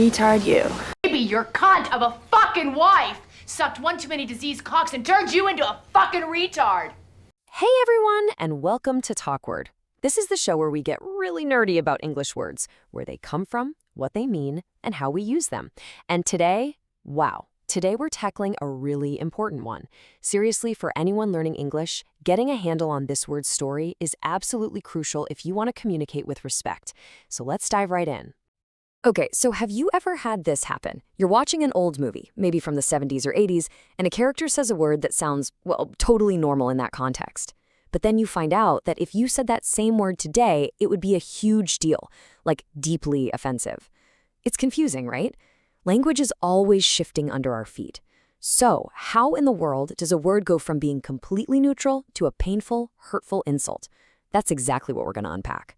retard you. Maybe your cunt of a fucking wife sucked one too many diseased cocks and turned you into a fucking retard. Hey everyone, and welcome to TalkWord. This is the show where we get really nerdy about English words, where they come from, what they mean, and how we use them. And today, today we're tackling a really important one. Seriously, for anyone learning English, getting a handle on this word's story is absolutely crucial if you want to communicate with respect. So let's dive right in. Okay, so have you ever had this happen? You're watching an old movie, maybe from the 70s or 80s, and a character says a word that sounds, well, totally normal in that context. But then you find out that if you said that same word today, it would be a huge deal, like deeply offensive. It's confusing, right? Language is always shifting under our feet. So, how in the world does a word go from being completely neutral to a painful, hurtful insult? That's exactly what we're going to unpack.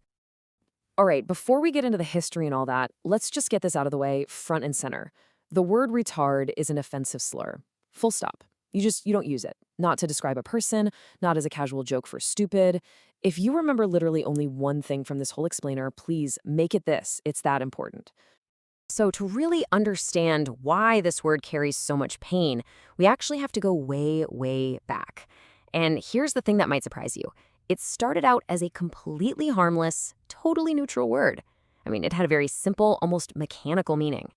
All right, before we get into the history and all that, let's just get this out of the way front and center. The word retard is an offensive slur. Full stop. You don't use it. Not to describe a person, not as a casual joke for stupid. If you remember literally only one thing from this whole explainer, please make it this. It's that important. So to really understand why this word carries so much pain, we actually have to go way, way back. And here's the thing that might surprise you. It started out as a completely harmless, totally neutral word. I mean, it had a very simple, almost mechanical meaning.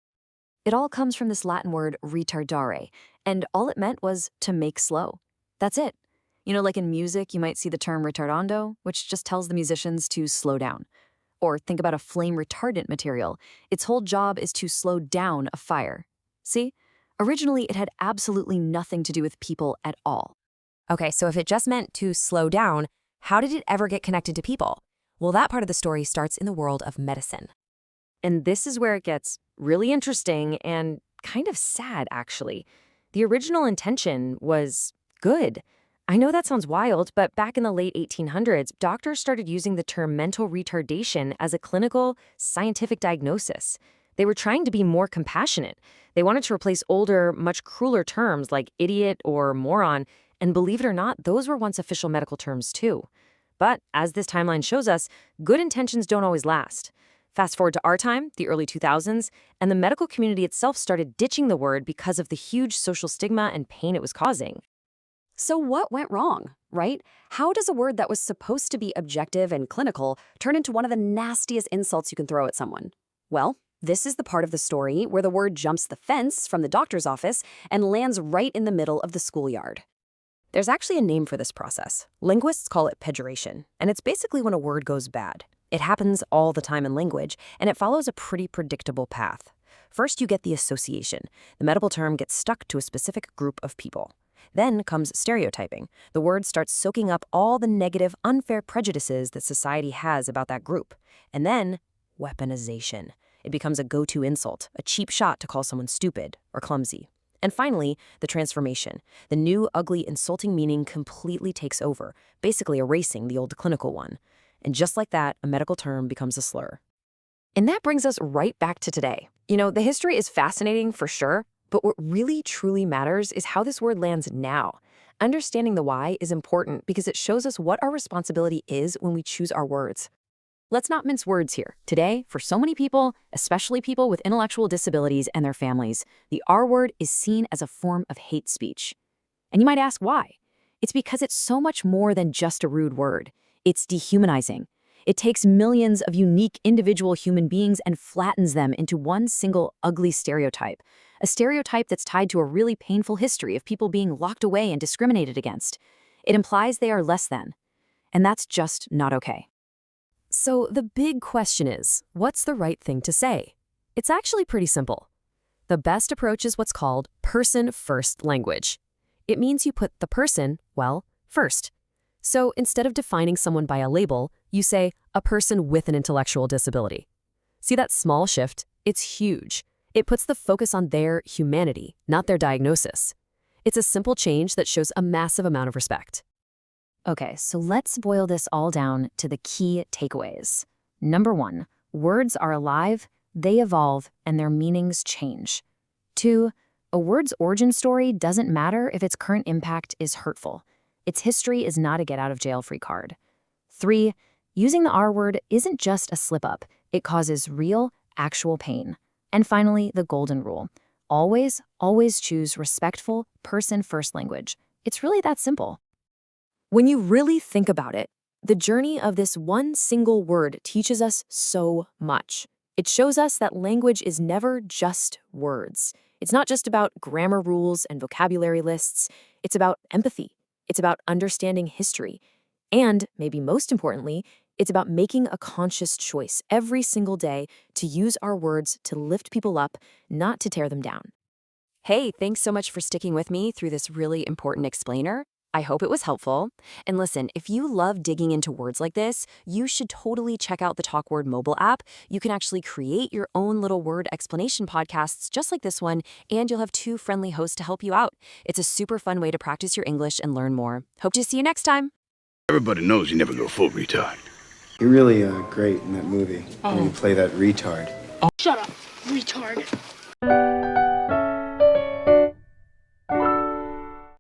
It all comes from this Latin word retardare, and all it meant was to make slow. That's it. You know, like in music, you might see the term retardando, which just tells the musicians to slow down. Or think about a flame retardant material. Its whole job is to slow down a fire. See? Originally, it had absolutely nothing to do with people at all. Okay, so if it just meant to slow down, how did it ever get connected to people? Well, that part of the story starts in the world of medicine. And this is where it gets really interesting and kind of sad, actually. The original intention was good. I know that sounds wild, but back in the late 1800s, doctors started using the term mental retardation as a clinical, scientific diagnosis. They were trying to be more compassionate. They wanted to replace older, much crueler terms like idiot or moron, and believe it or not, those were once official medical terms too. But as this timeline shows us, good intentions don't always last. Fast forward to our time, the early 2000s, and the medical community itself started ditching the word because of the huge social stigma and pain it was causing. So what went wrong, right? How does a word that was supposed to be objective and clinical turn into one of the nastiest insults you can throw at someone? Well, this is the part of the story where the word jumps the fence from the doctor's office and lands right in the middle of the schoolyard. There's actually a name for this process. Linguists call it pejoration, and it's basically when a word goes bad. It happens all the time in language, and it follows a pretty predictable path. First, you get the association. The medical term gets stuck to a specific group of people. Then comes stereotyping. The word starts soaking up all the negative, unfair prejudices that society has about that group. And then, weaponization. It becomes a go-to insult, a cheap shot to call someone stupid or clumsy. And finally, the transformation. The new, ugly, insulting meaning completely takes over, basically erasing the old clinical one. And just like that, a medical term becomes a slur. And that brings us right back to today. You know, the history is fascinating for sure, but what really truly matters is how this word lands now. Understanding the why is important because it shows us what our responsibility is when we choose our words. Let's not mince words here. Today, for so many people, especially people with intellectual disabilities and their families, the R word is seen as a form of hate speech. And you might ask why? It's because it's so much more than just a rude word. It's dehumanizing. It takes millions of unique individual human beings and flattens them into one single ugly stereotype. A stereotype that's tied to a really painful history of people being locked away and discriminated against. It implies they are less than. And that's just not okay. So the big question is, what's the right thing to say? It's actually pretty simple. The best approach is what's called person-first language. It means you put the person, well, first. So instead of defining someone by a label, you say a person with an intellectual disability. See that small shift? It's huge. It puts the focus on their humanity, not their diagnosis. It's a simple change that shows a massive amount of respect. Okay, so let's boil this all down to the key takeaways. Number 1, words are alive, they evolve, and their meanings change. 2, a word's origin story doesn't matter if its current impact is hurtful. Its history is not a get-out-of-jail-free card. 3, using the R word isn't just a slip-up. It causes real, actual pain. And finally, the golden rule. Always, always choose respectful, person-first language. It's really that simple. When you really think about it, the journey of this one single word teaches us so much. It shows us that language is never just words. It's not just about grammar rules and vocabulary lists. It's about empathy. It's about understanding history. And, maybe most importantly, it's about making a conscious choice every single day to use our words to lift people up, not to tear them down. Hey, thanks so much for sticking with me through this really important explainer. I hope it was helpful. And listen, if you love digging into words like this, you should totally check out the TalkWord mobile app. You can actually create your own little word explanation podcasts just like this one, and you'll have 2 friendly hosts to help you out. It's a super fun way to practice your English and learn more. Hope to see you next time. Everybody knows you never go full retard. You're really great in that movie. You play that retard. Shut up, retard.